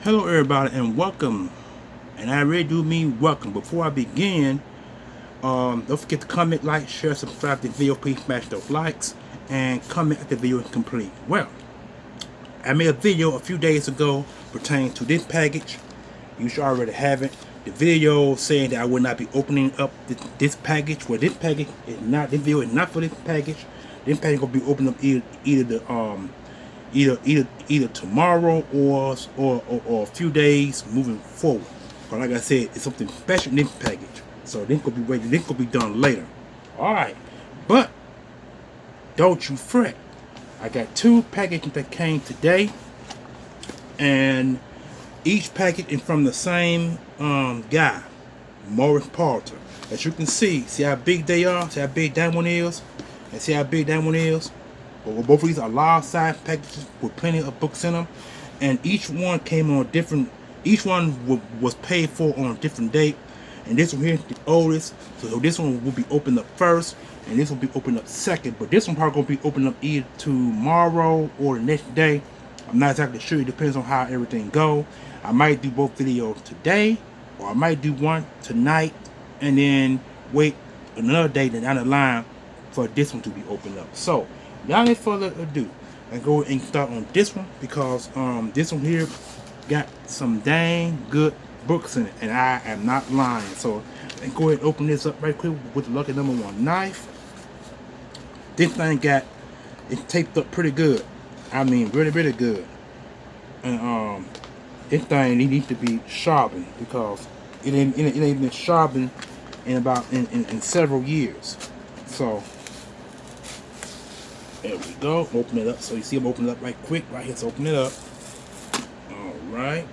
Hello everybody and welcome, and I really do mean welcome. Before I begin, don't forget to comment, like, share, subscribe to the video. Please smash those likes and comment if the video is complete. Well, I made a video a few days ago pertaining to this package. You should already have it. The video saying that I will not be opening up this package. Well, this package is not. This video is not for this package. This package will be opened up either tomorrow or a few days moving forward. But like I said, it's something special in this package. So this could be waiting. This could be done later. All right, but don't you fret. I got two packages that came today, and each package is from the same guy, Palter. As you can see how big they are. See how big that one is, and see how big that one is. But both of these are large size packages with plenty of books in them, and each one came on different. Each one was paid for on a different date, and this one here is the oldest. So this one will be opened up first, and this will be opened up second. But this one probably gonna be opened up either tomorrow or the next day. I'm not exactly sure. It depends on how everything go. I might do both videos today, or I might do one tonight, and then wait another day down the line for this one to be opened up. So, without any further ado, I go and start on this one because this one here got some dang good books in it, and I am not lying. So, I go ahead and open this up right quick with the lucky number 1 knife. This thing got it taped up pretty good. I mean, really good. And this thing needs to be sharpened because it ain't been sharpened in several years. So there we go. Open it up. So you see I'm opening it up right quick. Right here, let's open it up. Alright.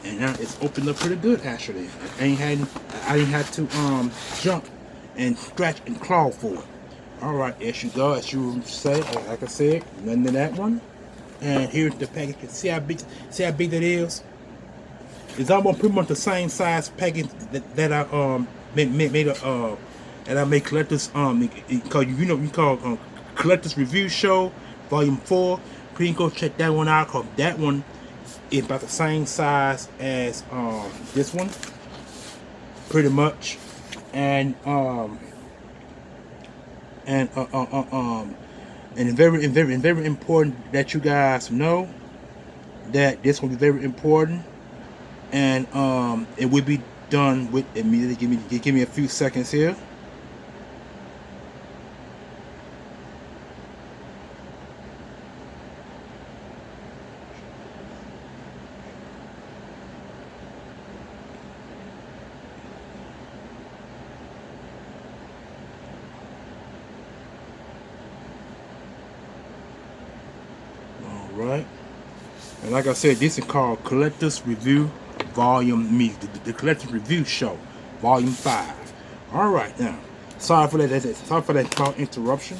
And now it's opened up pretty good actually. I didn't have to jump and scratch and claw for it. Alright, there you go, as you say, like I said, nothing in that one. And here's the package. See how big that is? It's almost pretty much the same size package that I made a and I made collectors you call collectors review show volume 4. Please go check that one out because that one is about the same size as this one, pretty much. And it's very important that you guys know that this will be very important, and it will be done with immediately. Give me a few seconds here. Right, and like I said, this is called Collectors Review Volume the Collectors Review Show Volume 5. All right, now sorry for that small interruption,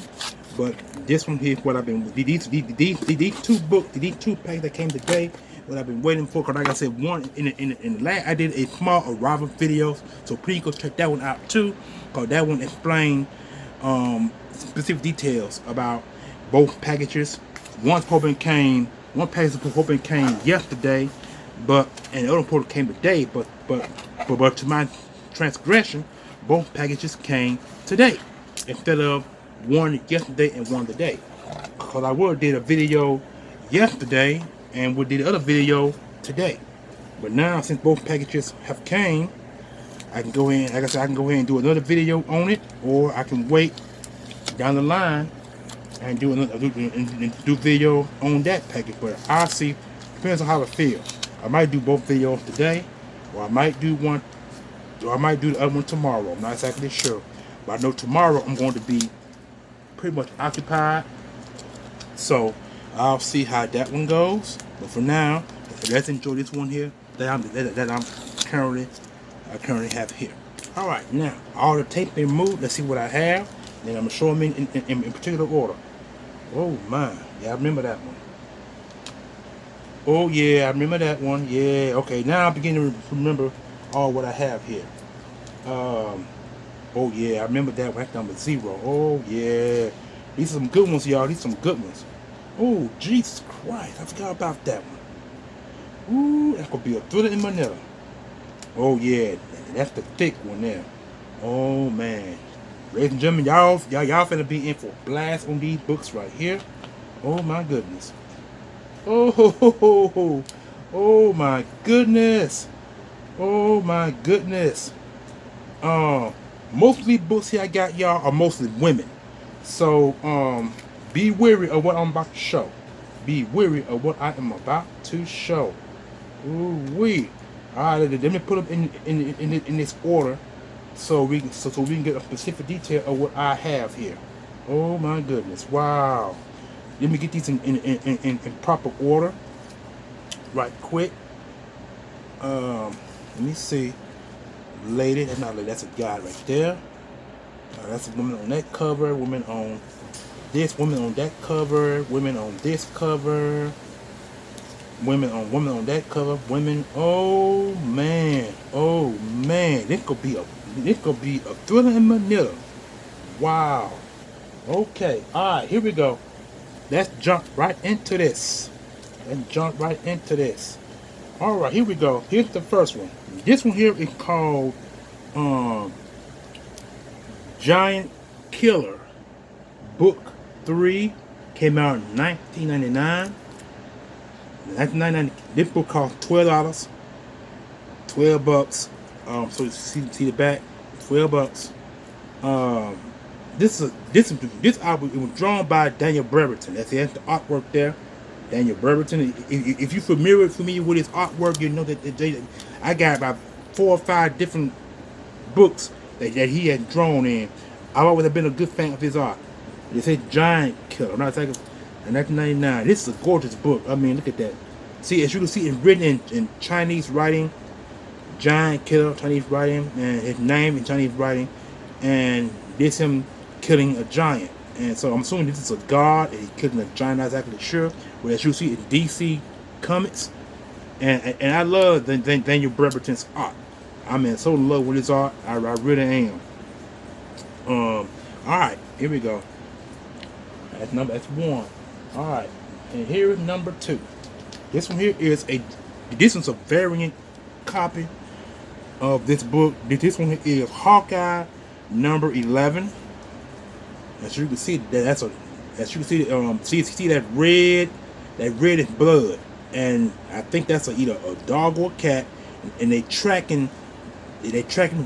but this one here is what I've been these two books, these two packs that came today, what I've been waiting for. Because like I said, one in the last I did a small arrival videos, so please go check that one out too, because that one explained specific details about both packages. One package came yesterday, and the other report came today. But to my transgression, both packages came today instead of one yesterday and one today. Because I would have did a video yesterday and would did the other video today. But now since both packages have came, I can go in. Like I said, I can go ahead and do another video on it, or I can wait down the line and do video on that package. But I'll see, depends on how I feel. I might do both videos today, or I might do the other one tomorrow. I'm not exactly sure, but I know tomorrow I'm going to be pretty much occupied, so I'll see how that one goes. But for now, let's enjoy this one here that I currently have here. All right, now all the tape been moved. Let's see what I have. Then I'm gonna show them in particular order. Oh my, yeah, I remember that one. Oh yeah, I remember that one. Yeah, okay, now I'm beginning to remember all what I have here. Oh yeah, I remember that one. That's number 0. Oh yeah, these are some good ones, y'all. These are some good ones. Oh Jesus Christ, I forgot about that one. Ooh, that could be a thriller in Manila. Oh yeah, that's the thick one there. Oh man. Ladies and gentlemen, y'all finna be in for a blast on these books right here. Oh my goodness. Oh ho ho ho ho. Oh my goodness. Oh my goodness. Most of these books here I got y'all are mostly women. So be wary of what I'm about to show. Be wary of what I am about to show. Ooh wee. Alright, let me put them in this order so we can get a specific detail of what I have here. Oh my goodness. Wow. Let me get these in proper order. Right quick. Let me see. Lady, that's not lady, that's a guy right there. That's a woman on that cover, woman on this, woman on that cover, women on this cover, women on that cover, women. Oh man, this could be a thriller in Manila. Wow. Okay, alright, here we go. Let's jump right into this. Alright, here we go. Here's the first one. This one here is called Giant Killer. Book 3 came out in 1999. 1999. This book cost $12. $12. So you see the back. $12. This album, it was drawn by Daniel Brereton. That's the artwork there. Daniel Brereton. If you're familiar with his artwork, you know that I got about 4 or 5 different books that he had drawn in. I've always been a good fan of his art. They say Giant Killer. I'm not saying in 1999. This is a gorgeous book. I mean, look at that. See, as you can see, it's written in Chinese writing. Giant Killer, Chinese writing, and his name in Chinese writing, and this him killing a giant. And so I'm assuming this is a god and he's killing a giant. Not exactly sure. But as you see in DC Comics, and I love Daniel Brereton's art. I'm in so love with his art. I really am. All right, here we go. That's one. All right, and here is number 2. This one here is this one's a variant copy of this book. This one is Hawkeye number 11. As you can see, see that red is blood, and I think that's either a dog or a cat, and they tracking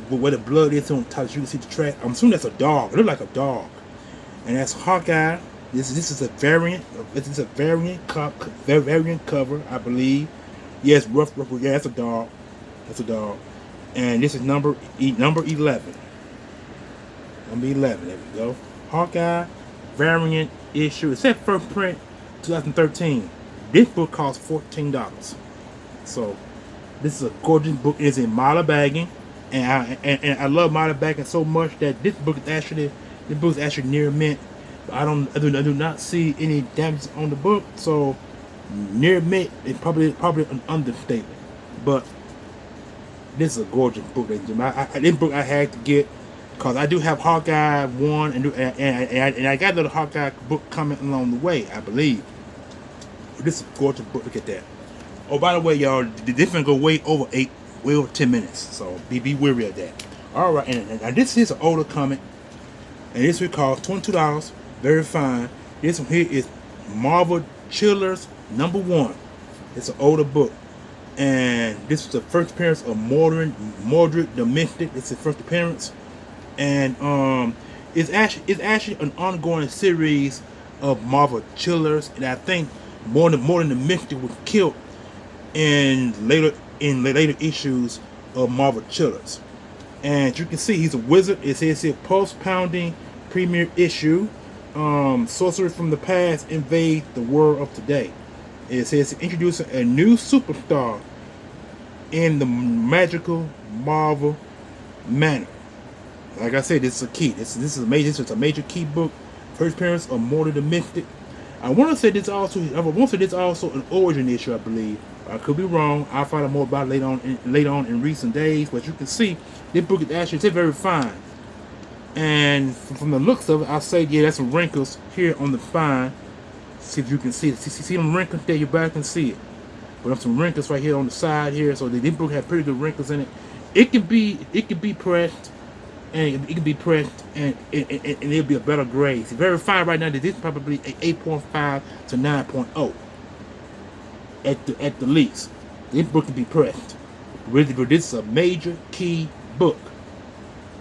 where the blood is on top. As you can see the track. I'm assuming that's a dog. It looks like a dog, and that's Hawkeye. This is a variant. This is a variant cover, I believe. Yes, rough. Yeah, that's a dog. That's a dog. And this is number 11. Number 11. There we go. Hawkeye variant issue. It said first print 2013. This book costs $14. So this is a gorgeous book. It's in Mala bagging, and I love Mala bagging so much that this book is actually near mint. I do not see any damage on the book, so near mint is probably an understatement. But this is a gorgeous book. This book I had to get because I do have Hawkeye 1 and I got another Hawkeye book coming along the way, I believe. This is a gorgeous book. Look at that. Oh, by the way, y'all, this gonna go way over 10 minutes, so be wary of that. All right, and this is an older comic, and this will cost $22. Very fine. This one here is Marvel Chillers number 1. It's an older book, and this is the first appearance of Mordred the Mystic. It's the first appearance, and it's actually an ongoing series of Marvel Chillers, and I think more than the Mystic was killed in later issues of Marvel Chillers. And you can see he's a wizard. It says here pulse pounding premiere issue. Sorcerers from the past invade the world of today. It says introducing a new superstar in the magical Marvel manner. Like I said, this is a key. This is a major key book. First appearance of Mordred the Mystic. I want to say this also an origin issue, I believe. I could be wrong. I'll find out more about it later on in recent days. But you can see this book is actually very fine. And from the looks of it, I say, yeah, that's some wrinkles here on the spine. See if you can see it. See them wrinkles there, you back and see it. But some wrinkles right here on the side here. So this book had pretty good wrinkles in it. It can be pressed, and it can be pressed, and it'll be a better grade. It's very fine right now that this is probably a 8.5 to 9.0 at the least. This book can be pressed. But this is a major key book.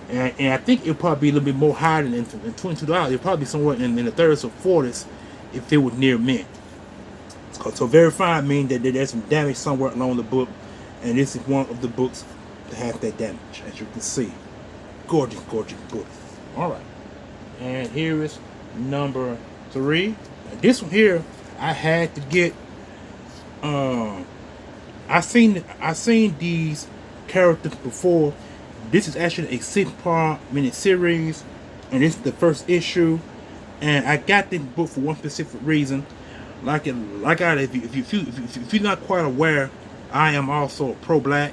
And I think it'll probably be a little bit more higher than $22. It'll probably be somewhere in the 30s or 40s if it was near mint. So very fine means that there's some damage somewhere along the book, and this is one of the books that has that damage, as you can see. Gorgeous, gorgeous book. All right, and here is number 3. Now, this one here, I had to get. I seen these characters before. This is actually a 6-part mini series, and this is the first issue. And I got this book for one specific reason. If you're not quite aware, I am also pro-black,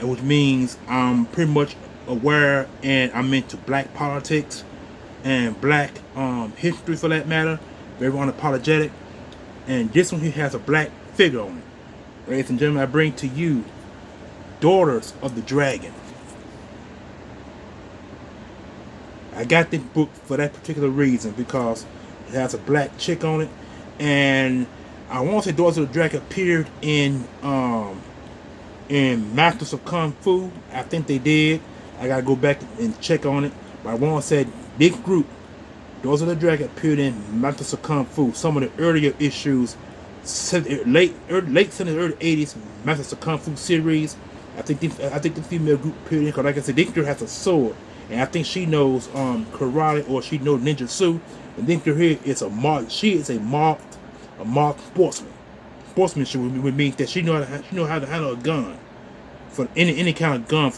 which means I'm pretty much aware, and I'm into black politics and black history for that matter. Very unapologetic. And this one here has a black figure on it. Ladies and gentlemen, I bring to you Daughters of the Dragon. I got this book for that particular reason, because it has a black chick on it, and I want to say Daughters of the Dragon appeared in Masters of Kung Fu. I think they did. I gotta go back and check on it. But I want to say this group, Daughters of the Dragon, appeared in Masters of Kung Fu. Some of the earlier issues, late 70s, early 80s Masters of Kung Fu series. I think the female group appeared in, because like I said, this girl has a sword. And I think she knows karate, or she knows ninjutsu. And then here is a marked. She is a marked sportsman. Sportsmanship would mean that she know how to handle a gun, for any kind of gun,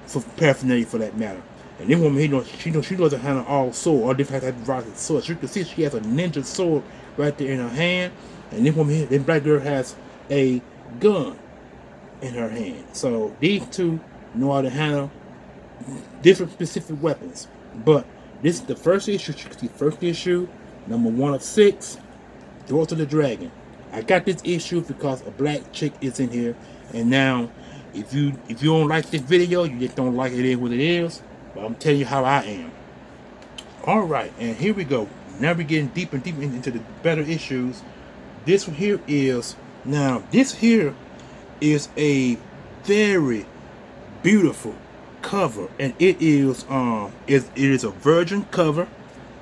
for paraphernalia for that matter. And this woman, she knows how to handle all sword, or different types of varieties of swords. You can see she has a ninja sword right there in her hand, and this woman here, this black girl, has a gun in her hand. So these two know how to handle different specific weapons. But this is the first issue. You can see first issue, number 1 of 6, Daughters of the Dragon. I got this issue because a black chick is in here. And now, if you don't like this video, you just don't like it, is what it is. But I'm telling you how I am. All right, and here we go. Now we're getting deeper and deeper into the better issues. This one here is, now this here is a very beautiful cover, and it is a virgin cover,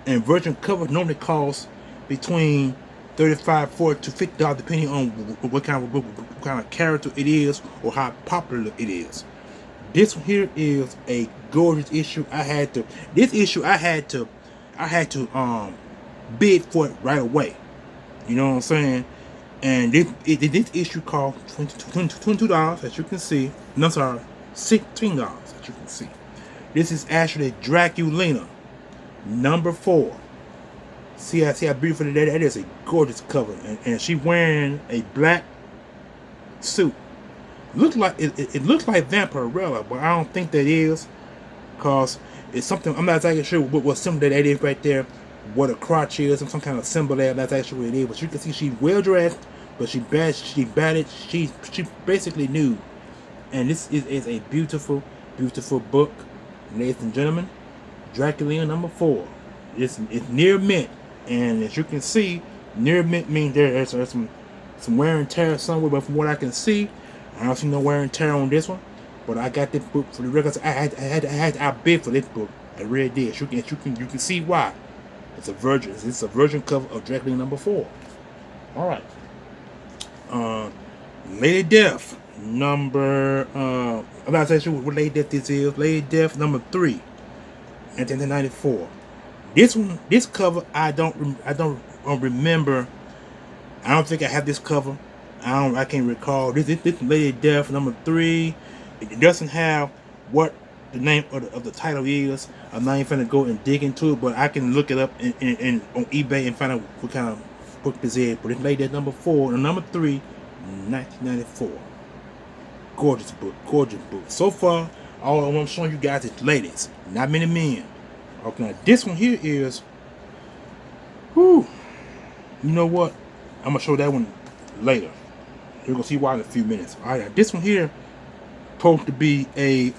and virgin cover normally costs between $35, $40 to $50, depending on what kind of character it is or how popular it is. This one here is a gorgeous issue. I had to bid for it right away. You know what I'm saying? And this issue cost $22, as you can see. No, sorry, $16, as you can see. This is actually Draculina, number 4. See how beautiful that is? That is a gorgeous cover, and she wearing a black suit. It looks like Vampirella, but I don't think that is, because it's something, I'm not exactly sure what symbol that is right there, what a crotch is, some kind of symbol there. That's actually what it is. But you can see she's well dressed, but she's basically nude. And this is a beautiful, beautiful book, ladies and gentlemen. Dracula number 4. It's near mint, and as you can see, near mint means there's some wear and tear somewhere. But from what I can see, I don't see no wear and tear on this one. But I got this book for the records. I had to outbid for this book. I really did. You can see why. It's a virgin cover of Dracula number 4. All right. Lady Death number. I'm not saying what Lady Death this is. Lady Death number 3, 1994. This cover I don't remember. I don't think I have this cover. I can't recall. This Lady Death number 3. It doesn't have what the name of the title is. I'm not even gonna go and dig into it, but I can look it up in on eBay and find out what kind of book this is. But it's Lady Death number 4 and number 3, 1994. Gorgeous book, gorgeous book. So far, all I'm showing you guys is ladies, not many men. Okay, now this one here is, whew, you know what? I'm gonna show that one later. You're gonna see why in a few minutes. All right, this one here supposed to be a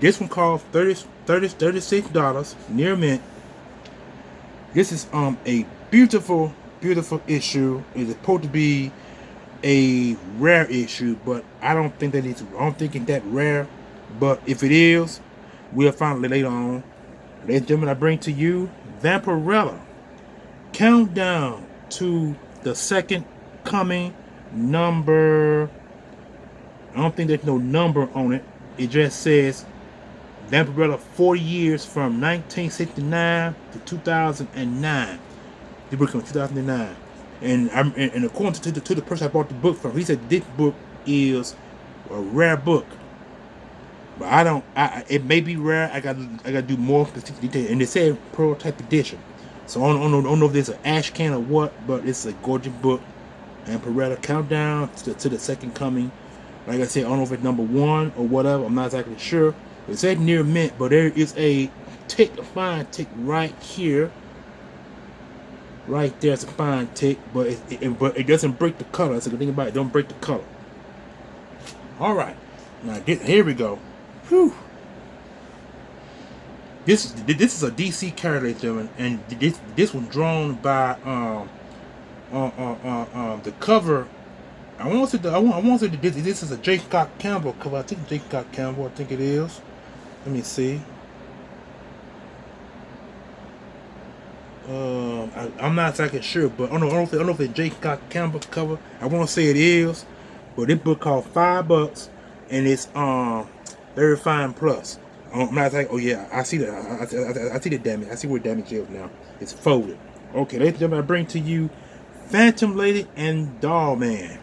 this one cost $36 near mint. This is a beautiful issue. It's supposed to be a rare issue, but I don't think that it's. I don't think it's that rare. But if it is, we'll find it later on. Ladies and gentlemen, I bring to you Vampirella. Countdown to the second coming number. I don't think there's no number on it. It just says Vampirella 40 years from 1969 to 2009. The book from 2009. And according to the person I bought the book from, he said this book is a rare book. But I don't. It may be rare. I gotta do more specific detail. And it said prototype edition. So I don't know if there's an ash can or what, but it's a gorgeous book. And Vampirella Countdown to the second coming. Like I said, I don't know if it's number 1 or whatever. I'm not exactly sure. It said near mint, but there is a tick, a fine tick right here. Right there's a fine tick, but it doesn't break the color. That's a good thing about it. Don't break the color. All right, now here we go. Whew. This is a DC character, ladies and gentlemen, and this was drawn by the cover. I want to say that this is a J. Scott Campbell cover. I think J. Scott Campbell. I think it is. Let me see. I'm not exactly sure, but I don't know if it's J. Scott Campbell cover. I want to say it is, but this book cost $5, and it's very fine plus. I'm not like, oh yeah, I see that. I see the damage. I see where damage is now. It's folded. Okay, ladies and gentlemen, I bring to you Phantom Lady and Doll Man.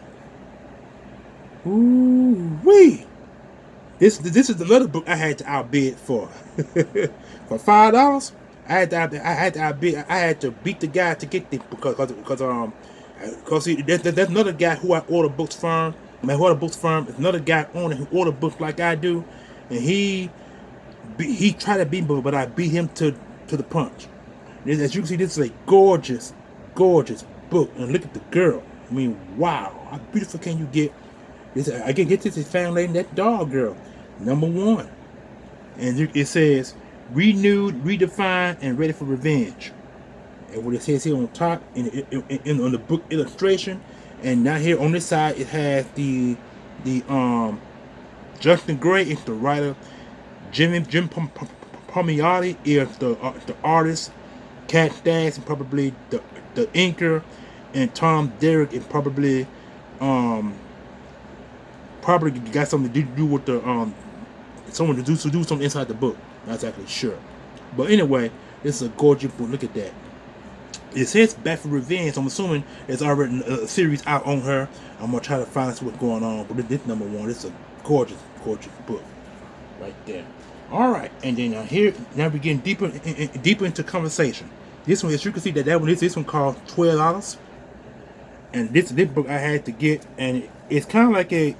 Ooh wee! This is another book I had to outbid for for $5. I had to beat the guy to get this because there's another guy who I order books from. My order books from is another guy on it who order books like I do, and he tried to beat me, but I beat him to the punch. As you can see, this is a gorgeous book, and look at the girl. I mean, wow, how beautiful can you get? I can get this Phantom Lady and that Doll Girl, number 1, and it says renewed, redefined, and ready for revenge. And what it says here on top on the book illustration, and now here on this side it has the Justin Gray is the writer, Jim Palmiotti is the artist, Cat Staggs is probably the inker, and Tom Derrick is probably got something to do with the someone to do something inside the book. Not exactly sure, but anyway, this is a gorgeous book. Look at that. It says Back for Revenge. So I'm assuming there's already a series out on her. I'm gonna try to find out what's going on. But this number 1. This is a gorgeous book right there. All right, and then now we're getting deeper into conversation. This one, as you can see, this one cost $12, and this book I had to get, and it's kind of like a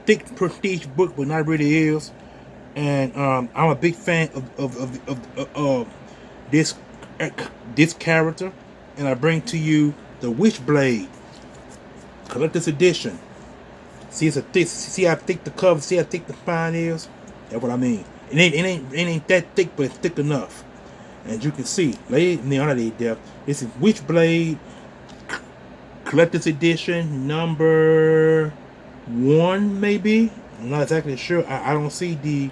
thick prestige book, but not really is. And I'm a big fan of this character, and I bring to you the Witchblade collector's edition. See, it's a thick. See how thick the cover. See how thick the spine is. That's what I mean. It ain't that thick, but it's thick enough. And you can see, this is Witchblade collector's edition number 1, maybe. I'm not exactly sure. I don't see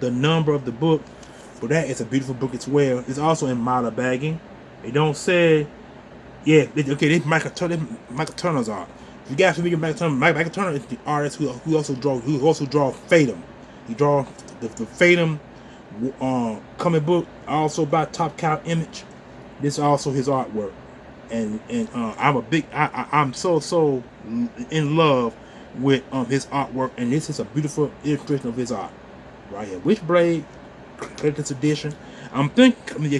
the number of the book, but that is a beautiful book as well. It's also in Mala bagging. It don't say, yeah. Okay, this Michael Turner's art. If you guys familiar with Michael Turner is the artist who also draw Fatum. He draw the Fatum comic book, also by Top Cow Image. This is also his artwork, and I'm so in love with his artwork, and this is a beautiful illustration of his art right here. Witchblade collector's edition. I'm thinking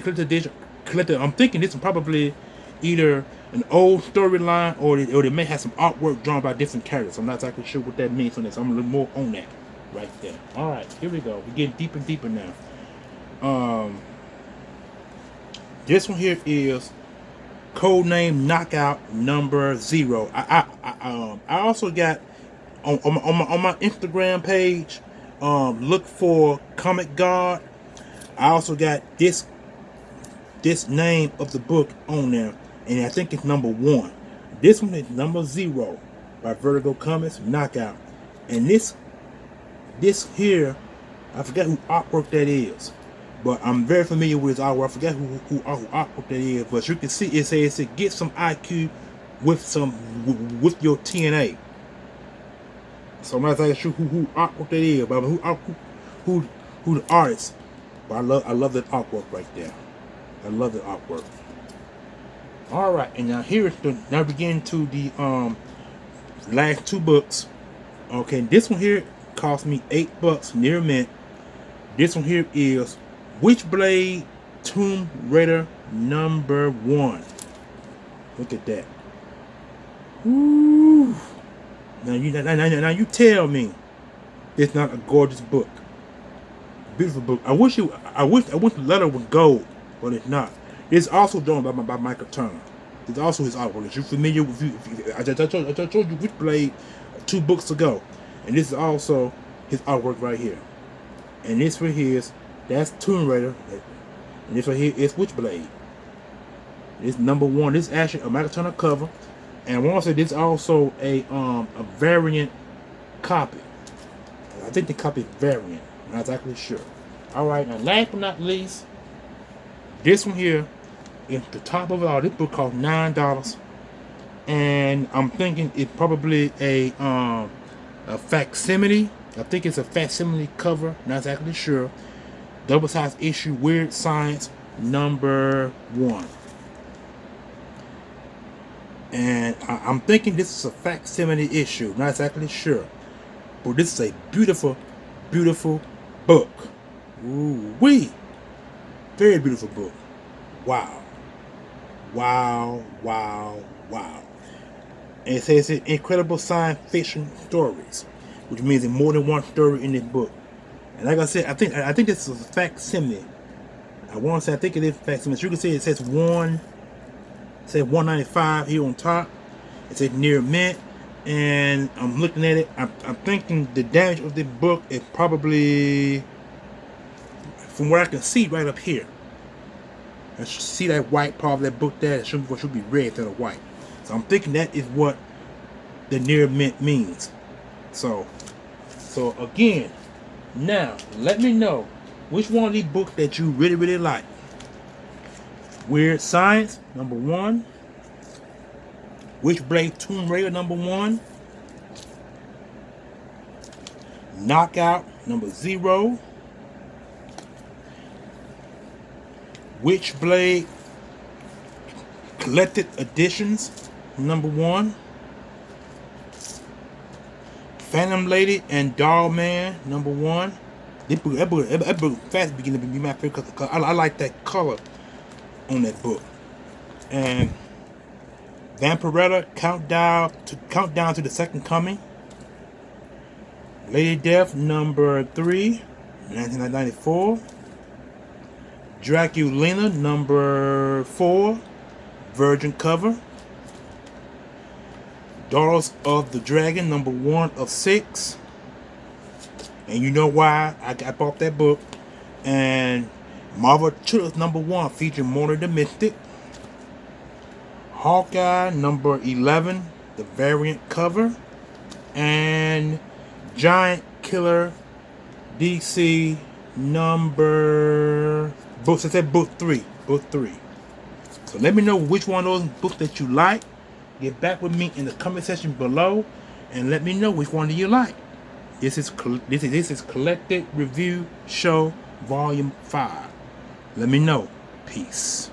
this is probably either an old storyline or they may have some artwork drawn by different characters. I'm not exactly sure what that means on this. I'm a little more on that right there. All right, here we go. We're getting deeper and deeper now. This one here is Codename Knockout number 0. I also got on my Instagram page. Look for Comic God. I also got this name of the book on there, and I think it's number 1. This one is number 0 by Vertigo Comics, Knockout. And this here, I forget who artwork that is, but I'm very familiar with his artwork. I forget who artwork that is, but you can see it says get some IQ with your TNA. So I'm not exactly sure who artwork that is, but who the artist. But I love that artwork right there. I love the artwork. All right, and now now we get into the last 2 books. Okay, this one here cost me $8 near mint. This one here is Witchblade Tomb Raider number 1. Look at that. Ooh. Now you tell me it's not a gorgeous book. Beautiful book. I wish the letter was gold, but it's not. It's also drawn by Michael Turner. It's also his artwork. If you're familiar with, I told you Witchblade 2 books ago, and this is also his artwork right here. And this right here that's Tomb Raider, and this right here is Witchblade. This number 1. This is actually a Michael Turner cover, and I want to say this is also a variant copy. I think the copy is variant. I'm not exactly sure. All right, now last but not least, this one here is the top of it all. This book cost $9, and I'm thinking it's probably a facsimile. I think it's a facsimile cover. Not exactly sure. Double size issue, Weird Science number 1. And I'm thinking this is a facsimile issue. Not exactly sure, but this is a beautiful, beautiful book. Ooh wee! Very beautiful book. Wow, wow, wow, wow. And it says it's incredible science fiction stories, which means there's more than one story in this book. And like I said, I think this is a facsimile. I want to say I think it is facsimile. As you can see, it says 195 here on top. It says near mint, and I'm looking at it. I'm thinking the damage of this book is probably, from what I can see right up here. I should see that white part of that book there. It should be red instead of white. So I'm thinking that is what the near mint means. So again, now let me know which one of these books that you really, really like. Weird Science number 1. Witchblade Tomb Raider number 1. Knockout number 0. Witchblade Collected Editions number 1. Phantom Lady and Doll Man number 1. That book fast beginning to be my favorite because I like that color on that book. And Vampirella Countdown to the Second Coming. Lady Death number 3, 1994. Draculina number 4, virgin cover. Daughters of the Dragon number 1 of 6. And you know why I bought that book. And Marvel Children's number 1 featuring Mona the Mystic. Hawkeye number 11, the variant cover. And Giant Killer DC number books. I said book 3. So let me know which one of those books that you like. Get back with me in the comment section below and let me know which one do you like. This is Collected Review Show Volume 5. Let me know. Peace.